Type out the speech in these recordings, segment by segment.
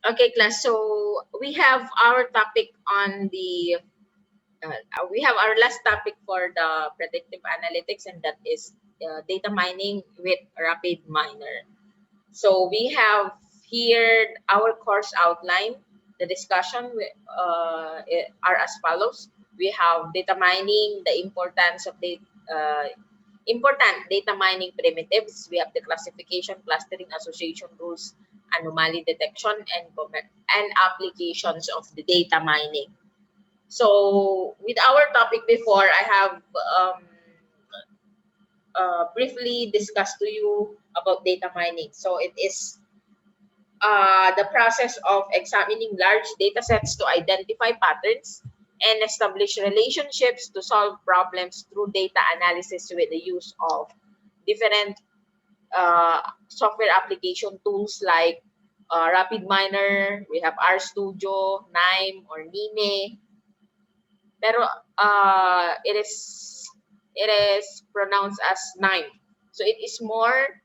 Okay, class. So we have our topic on the we have our last topic for the predictive analytics, and that is data mining with rapid miner. So we have here our course outline. The discussion are as follows. We have data mining, the importance of the important data mining primitives. We have the classification, clustering, association rules, anomaly detection, and applications of the data mining. So with our topic before, I have briefly discussed to you about data mining. So it is the process of examining large data sets to identify patterns and establish relationships to solve problems through data analysis with the use of different software application tools like Rapid Miner, we have RStudio, NIME, or NIME. Pero it is pronounced as NIME. So it is more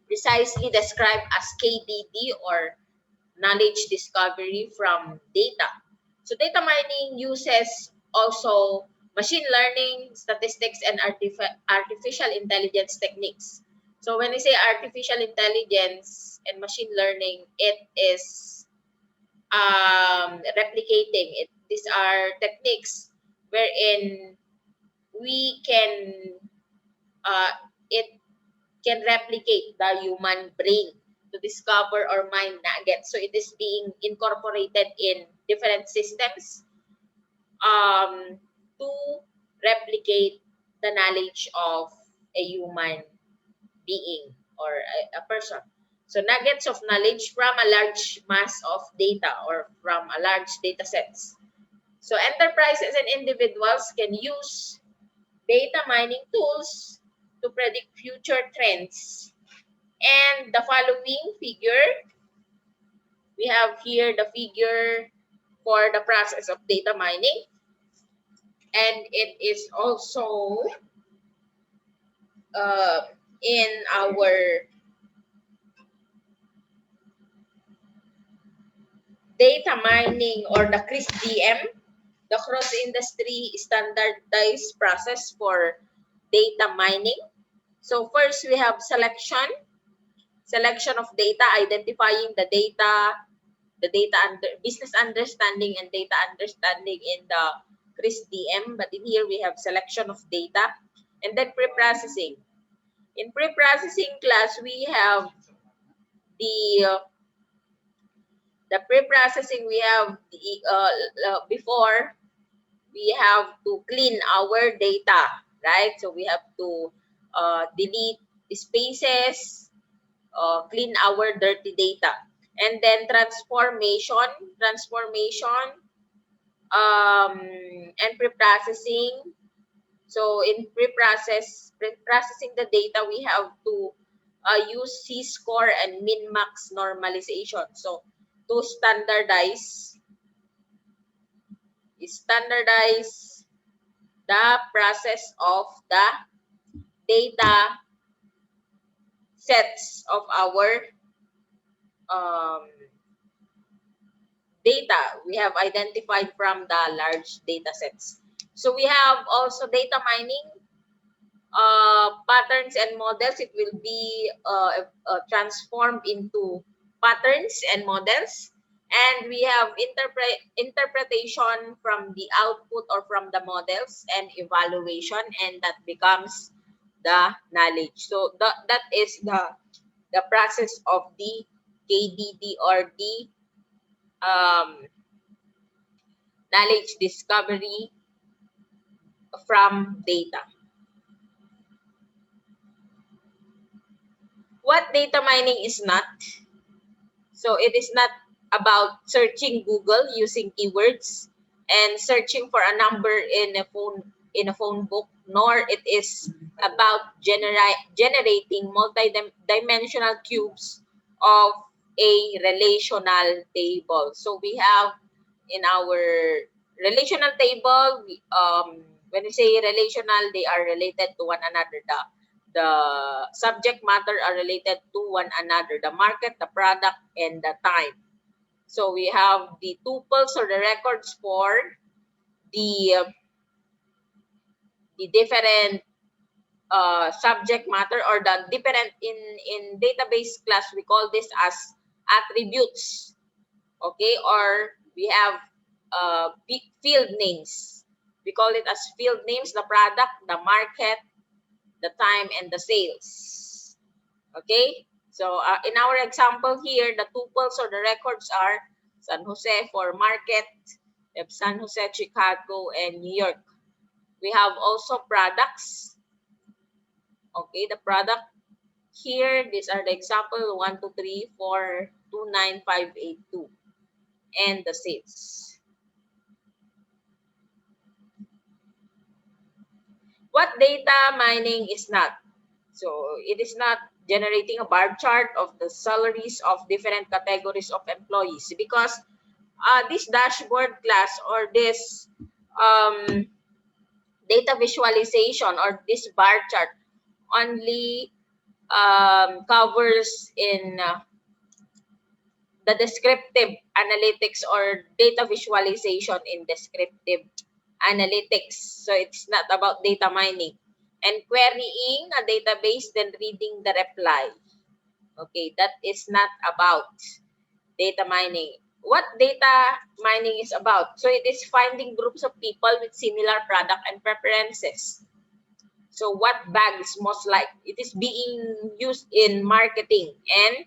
precisely described as KDD, or knowledge discovery from data. So data mining uses also machine learning, statistics, and artificial intelligence techniques. So when we say artificial intelligence and machine learning, it is replicating it. These are techniques wherein we can uh, it can replicate the human brain to discover or mine nuggets. So it is being incorporated in different systems um, to replicate the knowledge of a human being or a person. So nuggets of knowledge from a large mass of data or from a large data sets. So enterprises and individuals can use data mining tools to predict future trends. And the following figure, we have here the figure for the process of data mining. And it is also uh, in our data mining or the CRISDM, the cross-industry standardized process for data mining. So first we have selection of data, identifying the data under business understanding and data understanding in the CRISDM. But in here we have selection of data, and then pre-processing. In pre-processing class, we have the uh, the pre-processing. We have the before we have to clean our data, right? So we have to delete spaces, clean our dirty data, and then transformation, and pre-processing. So in pre-processing the data, we have to use C-score and min-max normalization. So to standardize the process of the data sets of our um, data we have identified from the large data sets. So we have also data mining patterns and models. It will be transformed into patterns and models. And we have interpretation from the output or from the models and evaluation, and that becomes the knowledge. So that is the process of the KDD, or the um, knowledge discovery from data. What data mining is not. So it is not about searching Google using keywords and searching for a number in a phone book, nor it is about generating multi-dimensional cubes of a relational table. So we have in our relational table, when we say relational, they are related to one another. The subject matter are related to one another, the market, the product, and the time. So we have the tuples or the records for the the different subject matter, or the different in database class we call this as attributes. Okay, or we have field names. We call it as field names: the product, the market, the time, and the sales. Okay, so in our example here, the tuples or the records are San Jose for market, we have San Jose, Chicago, and New York. We have also products. Okay, the product here, these are the example: 1, 2, 3, 4, 2, 9, 5, 8, 2, and the sales. What data mining is not? So it is not generating a bar chart of the salaries of different categories of employees, because this dashboard class, or this um, data visualization, or this bar chart only covers in the descriptive analytics, or data visualization in descriptive analytics. So it's not about data mining and querying a database, then reading the reply. Okay, that is not about data mining. What data mining is about? So it is finding groups of people with similar product and preferences. So what bag is most like? It is being used in marketing and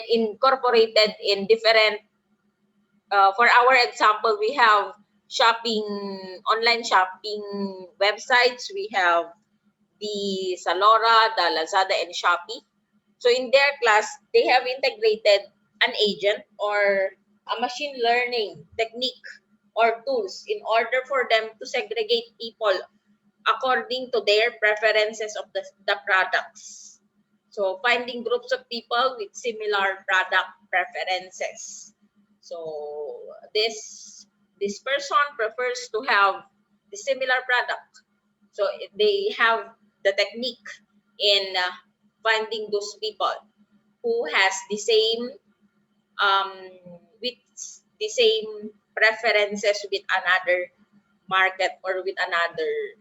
incorporated in different, for our example, we have shopping, online shopping websites. We have the Zalora, the Lazada, and Shopee. So in their class, they have integrated an agent or a machine learning technique or tools in order for them to segregate people according to their preferences of the products. So finding groups of people with similar product preferences. So this person prefers to have the similar product. So they have the technique in finding those people who has the same um, with the same preferences with another market, or with another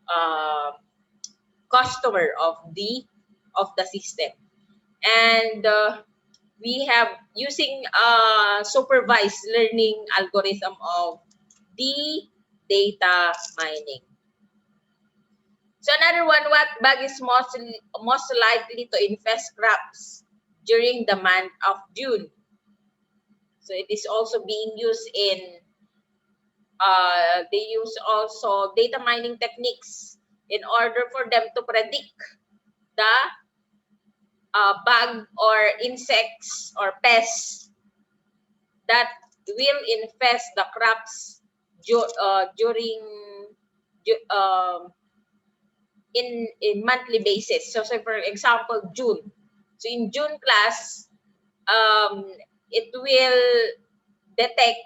uh, customer of the system. And we have using supervised learning algorithm of the data mining. So another one, what bug is most likely to infest crops during the month of June? So it is also being used in, they use also data mining techniques in order for them to predict the bug or insects or pests that will infest the crops during in monthly basis. So say for example, June. So in June class, um, it will detect,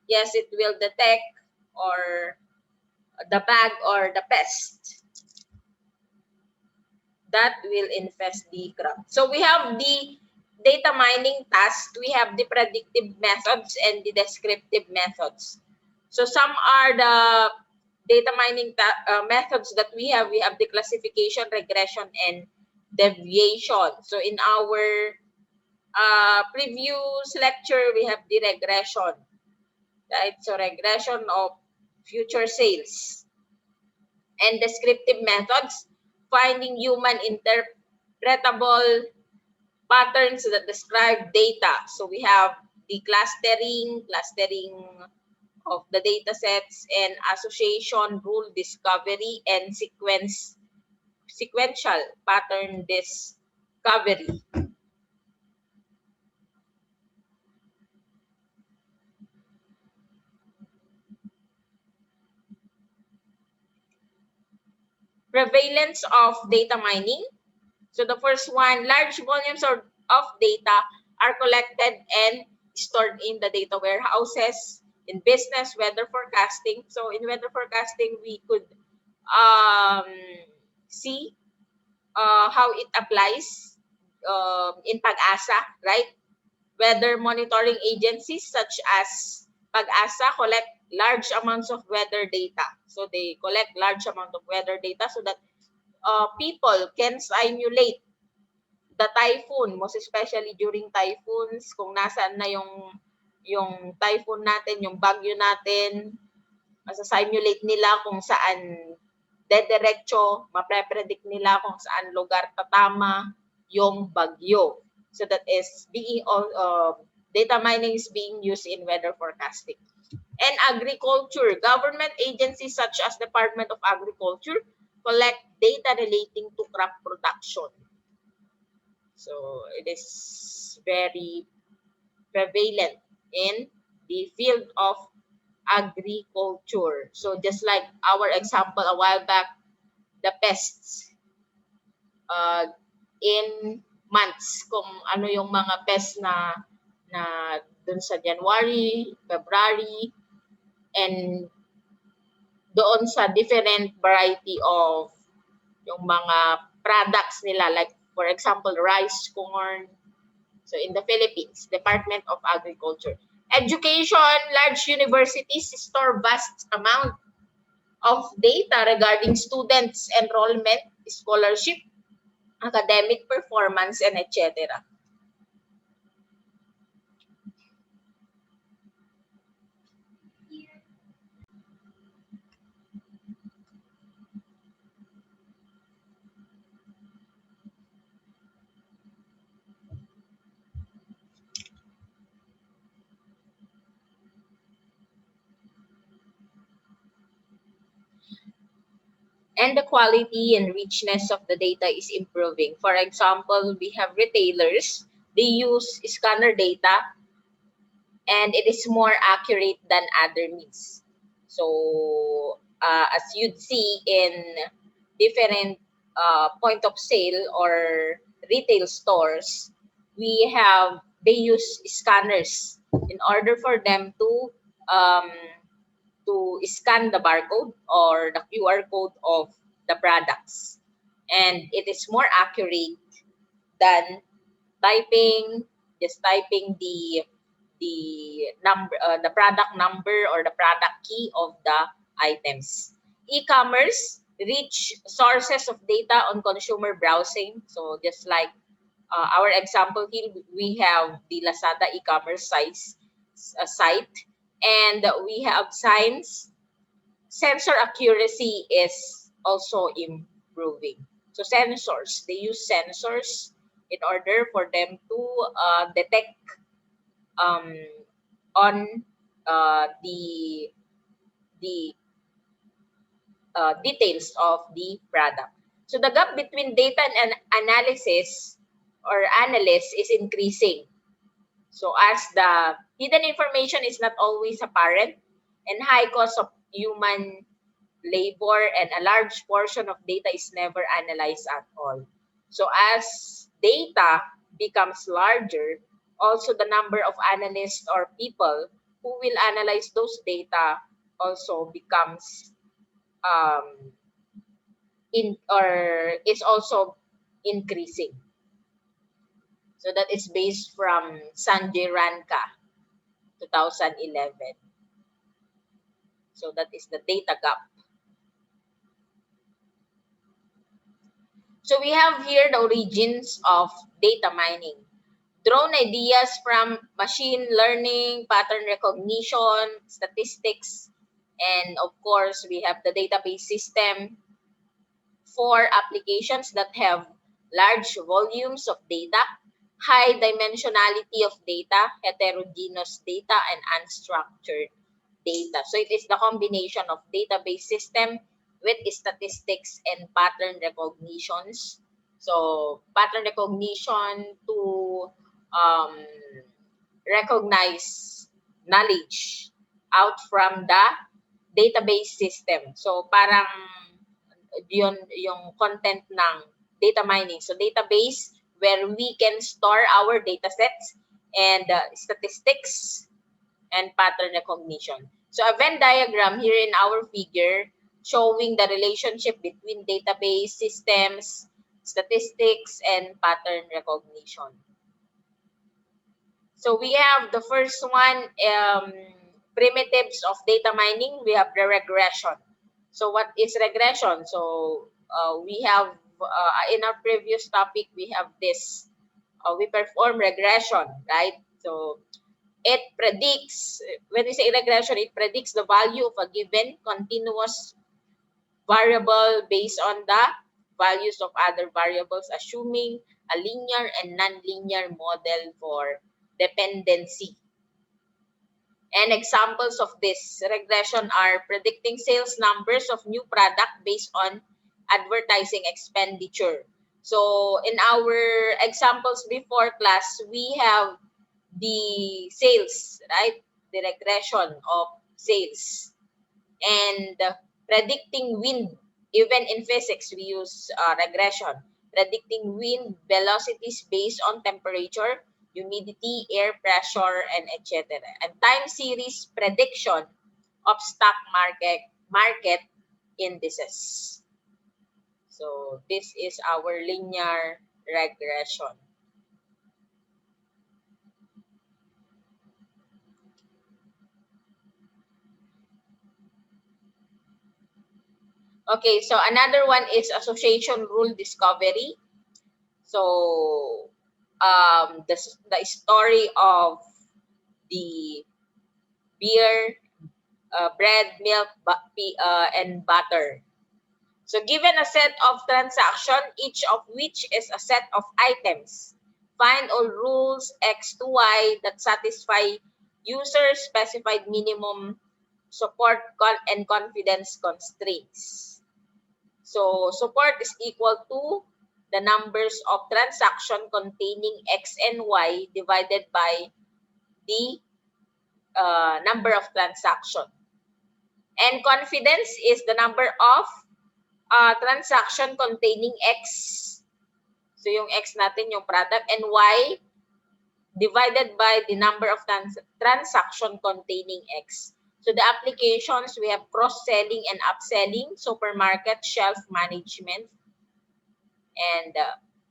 yes, it will detect or the bug or the pest that will infest the crop. So we have the data mining task, we have the predictive methods and the descriptive methods. So some are the data mining methods that we have. We have the classification, regression, and deviation. So in our previous lecture, we have the regression, right? So regression of future sales. And descriptive methods, finding human interpretable patterns that describe data. So we have the clustering of the data sets, and association, rule discovery, and sequential pattern discovery. Prevalence of data mining. So the first one, large volumes of data are collected and stored in the data warehouses. In business, weather forecasting. So in weather forecasting, we could um, see how it applies in Pag-asa, right? Weather monitoring agencies such as Pag-asa collect large amounts of weather data. So they collect large amount of weather data so that people can simulate the typhoon, most especially during typhoons, kung nasaan na yung typhoon natin, yung bagyo natin, masa-simulate nila kung saan dediretso, mapre-predict nila kung saan lugar tatama yung bagyo. So that is data mining is being used in weather forecasting. And agriculture, government agencies such as Department of Agriculture collect data relating to crop production. So it is very prevalent in the field of agriculture. So just like our example a while back, the pests in months, kung ano yung mga pests na dun sa January, February, and doon sa different variety of yung mga products nila, like for example rice, corn. So in the Philippines, Department of Agriculture. Education, large universities store vast amount of data regarding students' enrollment, scholarship, academic performance, and etc. And the quality and richness of the data is improving. For example, we have retailers, they use scanner data and it is more accurate than other means. So, as you'd see in different point of sale or retail stores, they use scanners in order for them um, to scan the barcode or the QR code of the products, and it is more accurate than typing just typing the product number or the product key of the items. E-commerce, rich sources of data on consumer browsing. So just like our example here, we have the Lazada e-commerce site, and we have signs. Sensor accuracy is also improving. So sensors, they use sensors in order for them to detect um, on the details of the product. So the gap between data and analysis or analysts is increasing. So as the hidden information is not always apparent and high cost of human labor and a large portion of data is never analyzed at all. So as data becomes larger, also the number of analysts or people who will analyze those data also becomes um, in or is also increasing. So that is based from Sanjay Ranka, 2011. So that is the data gap. So we have here the origins of data mining. Drawn ideas from machine learning, pattern recognition, statistics, and of course, we have the database system for applications that have large volumes of data, high dimensionality of data, heterogeneous data, and unstructured data. So it is the combination of database system with statistics and pattern recognitions. So pattern recognition to um, recognize knowledge out from the database system. So parang yun yung content ng data mining. So database where we can store our data sets and statistics and pattern recognition. So a Venn diagram here in our figure showing the relationship between database systems, statistics, and pattern recognition. So we have the first one, primitives of data mining. We have the regression. So what is regression? So we have, in our previous topic, we have this, we perform regression, right? So it predicts, when we say regression, it predicts the value of a given continuous variable based on the values of other variables, assuming a linear and nonlinear model for dependency. And examples of this regression are predicting sales numbers of new product based on advertising expenditure. So in our examples before class, we have the sales, right? The regression of sales. And predicting wind. Even in physics, we use regression. Predicting wind velocities based on temperature, humidity, air pressure, and etc. And time series prediction of stock market indices. So this is our linear regression. Okay, so another one is association rule discovery. So the story of the beer, bread, milk, and butter. So given a set of transaction, each of which is a set of items, find all rules X to Y that satisfy user specified minimum support and confidence constraints. So support is equal to the numbers of transaction containing X and Y divided by the number of transaction. And confidence is the number of transaction containing X. So yung X natin, yung product, and Y divided by the number of transaction containing X. So the applications, we have cross-selling and upselling, supermarket, shelf management, and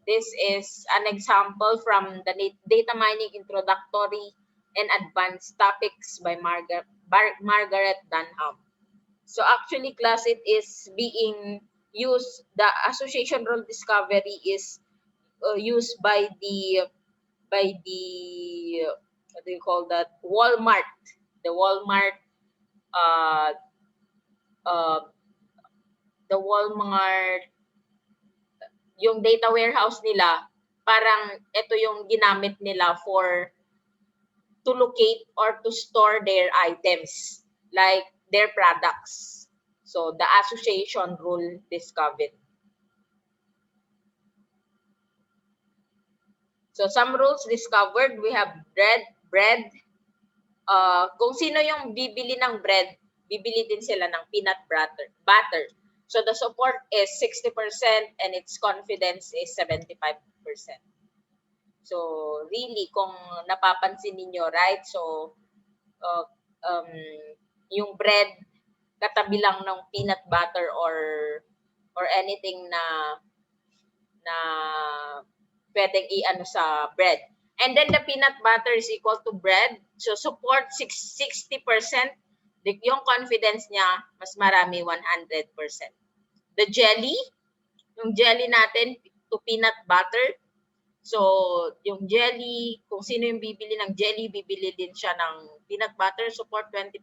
this is an example from the data mining introductory and advanced topics by Margaret Dunham. So actually, class, it is being used, the association rule discovery is used by the what do you call that, Walmart. The Walmart, uh, uh, the Walmart, yung data warehouse nila, parang ito yung ginamit nila for to locate or to store their items, like their products. So the association rule discovered. So some rules discovered, we have bread. Kung sino yung bibili ng bread, bibili din sila ng peanut butter. So the support is 60% and its confidence is 75%. So really, kung napapansin ninyo, right? So uh, um, yung bread katabi lang ng peanut butter or anything na pwedeng i-ano sa bread. And then the peanut butter is equal to bread. So support 60%. Yung confidence niya, mas marami 100%. The jelly, yung jelly natin to peanut butter. So yung jelly, kung sino yung bibili ng jelly, bibili din siya ng peanut butter. Support 20%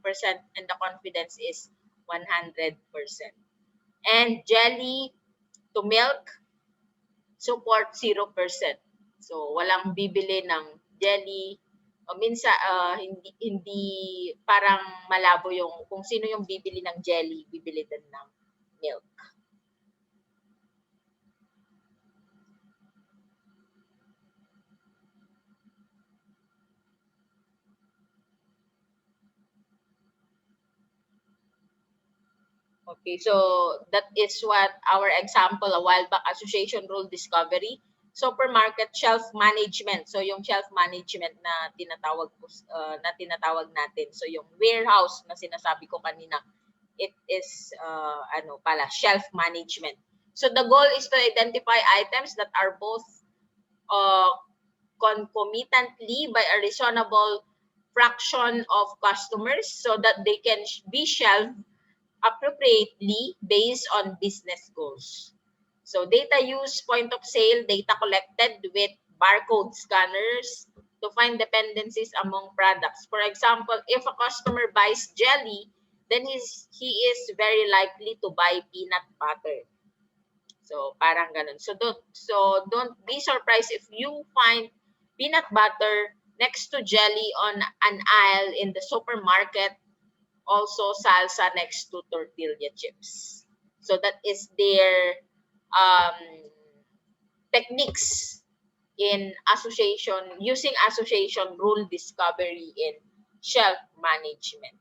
and the confidence is 100%. And jelly to milk, support 0%. So walang bibili ng jelly o minsan hindi parang malabo yung kung sino yung bibili ng jelly, bibili din ng milk. Okay, so that is what our example a while back, association rule discovery. Supermarket shelf management. So yung shelf management na tinatawag natin. So yung warehouse na sinasabi ko kanina, it is shelf management. So the goal is to identify items that are both uh, concomitantly by a reasonable fraction of customers so that they can be shelved appropriately based on business goals. So data use, point of sale, data collected with barcode scanners to find dependencies among products. For example, if a customer buys jelly, then he is very likely to buy peanut butter. So parang ganun. So don't be surprised if you find peanut butter next to jelly on an aisle in the supermarket, also salsa next to tortilla chips. So that is their um, techniques in association, using association rule discovery in shelf management.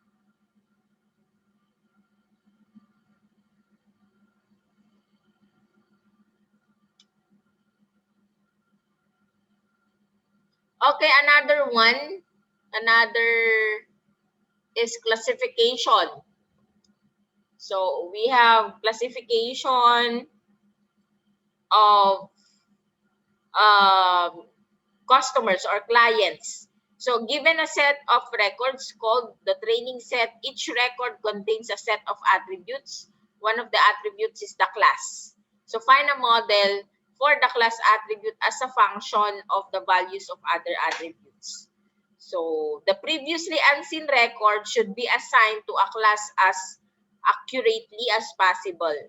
Okay, another is classification. So we have classification of um, customers or clients. So given a set of records called the training set, each record contains a set of attributes. One of the attributes is the class. So find a model for the class attribute as a function of the values of other attributes. So the previously unseen record should be assigned to a class as accurately as possible.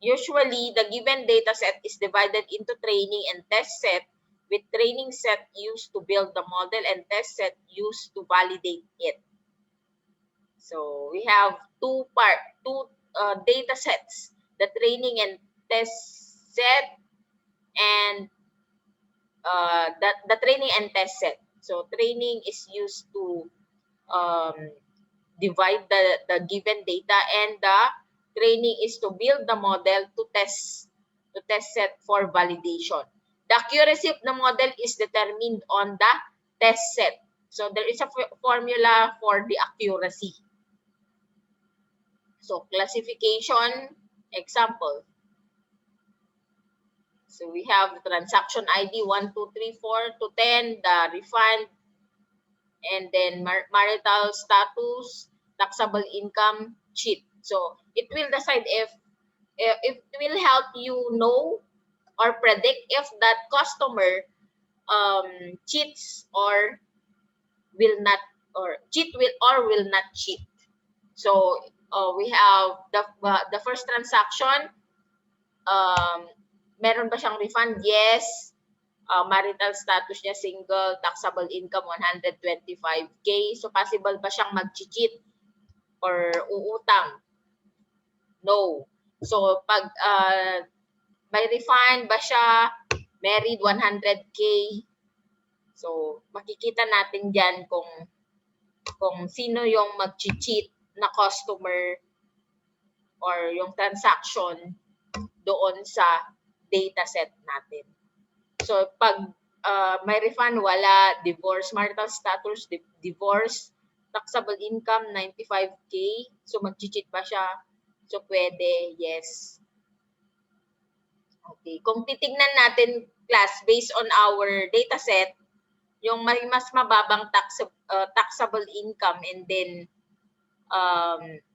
Usually, the given dataset is divided into training and test set, with training set used to build the model and test set used to validate it. So we have two data sets, the training and test set and the training and test set. So training is used to um, divide the given data, and the training is to build the model to test set for validation. The accuracy of the model is determined on the test set. So there is a formula for the accuracy. So classification example. So we have the transaction ID 1, 2, 3, 4 to 10, the refund, and then marital status, taxable income, cheat. So it will decide if it will help you know or predict if that customer cheats or will not, or cheat will or will not cheat. So we have the first transaction. Um, Meron ba siyang refund? Yes. Marital status niya single, taxable income 125K. So possible ba siyang mag-cheat or uutang? No. So pag may refund ba siya, married 100K. So makikita natin diyan kung sino yung mag-cheat na customer or yung transaction doon sa dataset natin. So pag may refund, wala. Divorce, marital status, divorce, taxable income 95K. So mag-cheat ba siya? So pwede, yes. Okay, kung titignan natin class based on our dataset, yung mas mababang taxable income, and then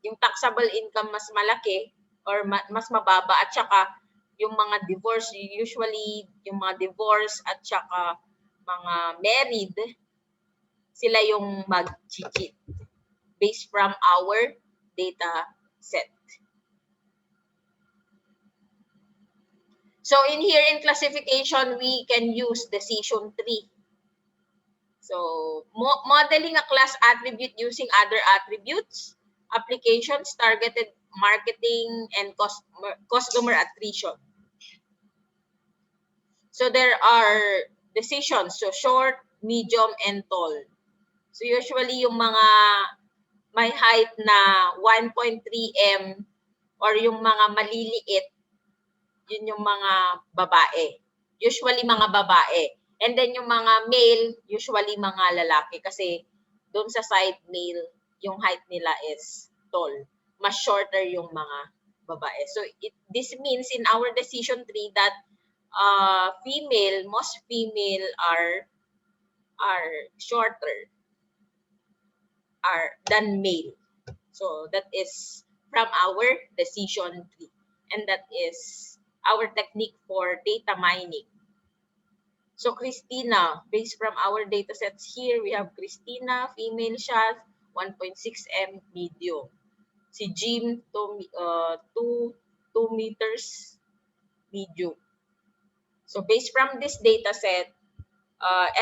yung taxable income mas malaki or mas mababa, at saka yung mga divorce, usually yung mga divorce at saka mga married, sila yung mag-cheat based from our data set. So in here in classification, we can use decision tree. So modeling a class attribute using other attributes, applications, targeted marketing, and customer attrition. So there are decisions, so short, medium, and tall. So usually yung mga may height na 1.3 m or yung mga maliliit, yun yung mga babae. Usually mga babae. And then yung mga male, usually mga lalaki, kasi doon sa side male, yung height nila is tall. Mas shorter yung mga babae. So this means in our decision tree that most female are shorter than male. So that is from our decision tree, and that is our technique for data mining. So Christina, based from our data sets here, we have Christina, female siya, 1.6 m medium. Si Jim, 2 meters medium. So based from this data set,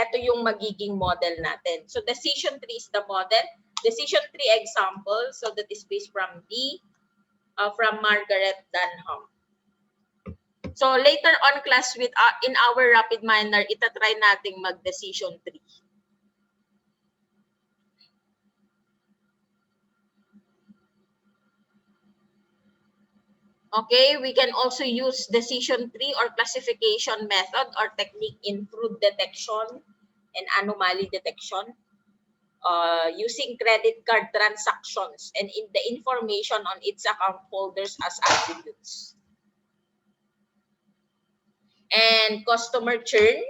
ito yung magiging model natin. So decision tree is the model. Decision tree example, so that is based from from Margaret Dunham. So later on class with in our rapid miner, itatry nating mag-decision tree. Okay, we can also use decision tree or classification method or technique in fraud detection and anomaly detection using credit card transactions and in the information on its account holders as attributes. And customer churn.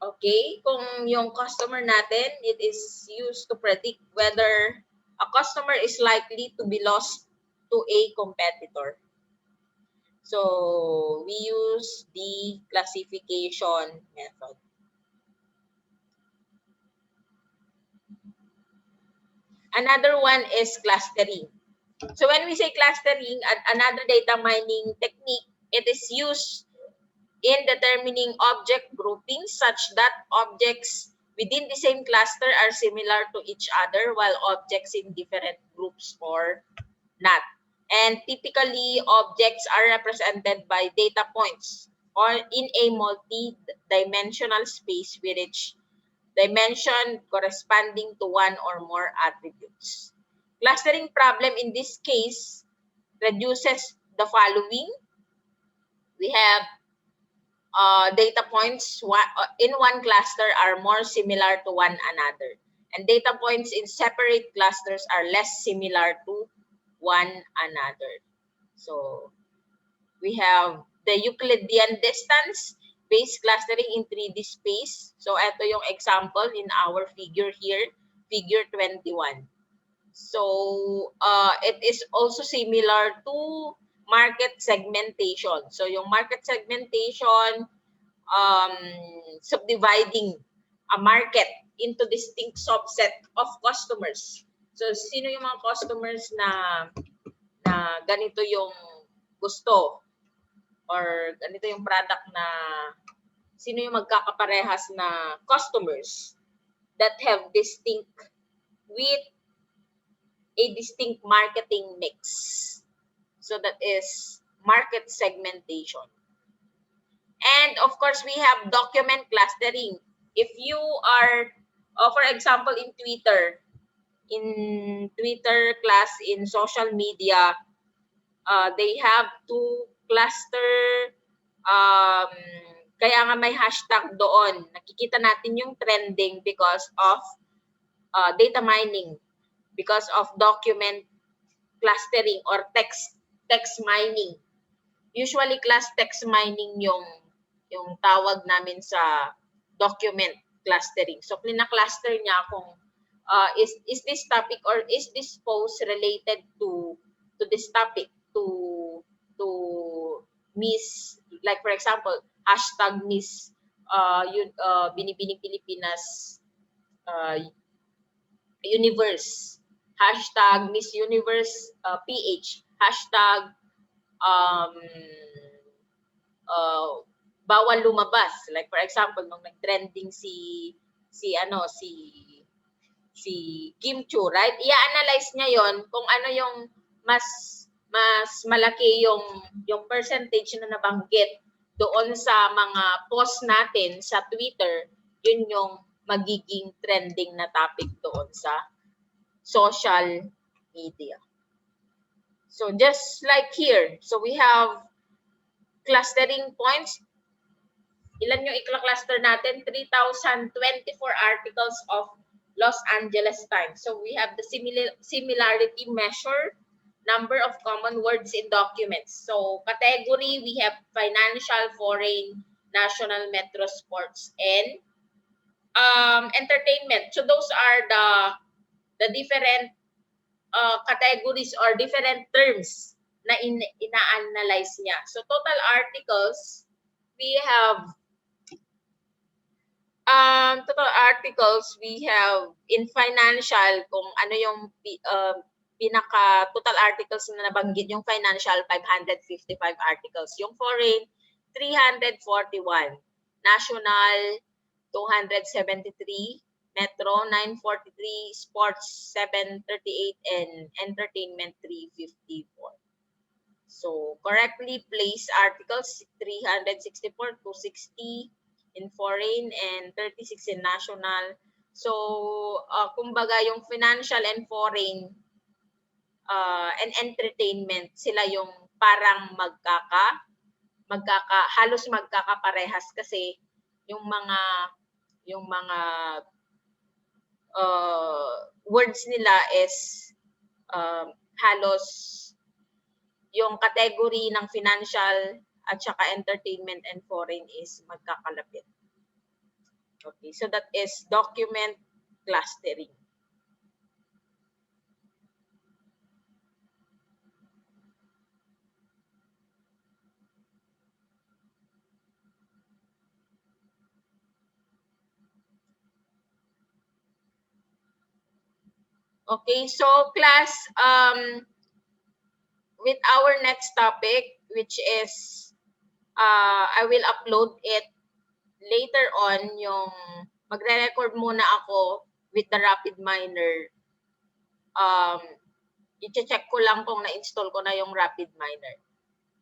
Okay, kung yung customer natin, it is used to predict whether a customer is likely to be lost to a competitor. So, we use the classification method. Another one is clustering. So, when we say clustering, another data mining technique, it is used in determining object groupings such that objects within the same cluster are similar to each other while objects in different groups or not. And typically, objects are represented by data points or in a multi-dimensional space with each dimension corresponding to one or more attributes. Clustering problem in this case reduces the following. We have data points in one cluster are more similar to one another, and data points in separate clusters are less similar to one another. So we have the Euclidean distance based clustering in 3D space. So ito yung example in our figure here, figure 21. So it is also similar to market segmentation. So yung market segmentation, subdividing a market into distinct subset of customers. So sino yung mga customers na ganito yung gusto or ganito yung product na sino yung magkakaparehas na customers that have distinct with a distinct marketing mix. So that is market segmentation. And of course, we have document clustering. If you are, for example, in Twitter class, in social media, they have to cluster, kaya nga may hashtag doon. Nakikita natin yung trending because of data mining, because of document clustering or text mining. Usually class text mining yung tawag namin sa document clustering. So cluster niya kung is this topic or is this post related to this topic, to Miss, like for example, hashtag Miss Binibining Pilipinas Universe, hashtag Miss Universe PH, hashtag bawal lumabas. Like for example, nung nag-trending si Kim Chu, right? I-analyze niya 'yon kung ano yung mas malaki yung percentage na nabanggit doon sa mga post natin sa Twitter, yun yung magiging trending na topic doon sa social media. So just like here, so we have clustering points. Ilan yung i-cluster natin? 3,024 articles of Los Angeles Times. So we have the similarity measure number of common words in documents. So category, we have financial, foreign, national, metro, sports, and entertainment. So those are the different categories or different terms na ina-analyze niya. So total articles, we have total articles, we have in financial, kung ano yung pinaka total articles na nabanggit, yung financial 555 articles, yung foreign 341, national 273, metro 943, sports 738, and entertainment 354. So correctly placed articles 364 to 60 in foreign and 36 in national. So kumbaga yung financial and foreign and entertainment, sila yung parang halos magkakaparehas kasi yung mga yung mga words nila is halos yung category ng financial at saka entertainment and foreign is magkakalapit. Okay, so that is document clustering. Okay, so class, with our next topic, which is, I will upload it later on, yung magre-record muna ako with the Rapid Miner. I-check ko lang kung na-install ko na yung Rapid Miner.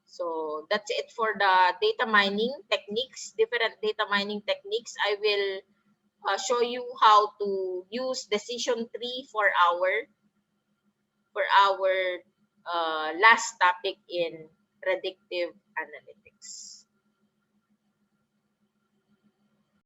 So that's it for the data mining techniques, different data mining techniques. I will show you how to use decision tree for our last topic in predictive analytics.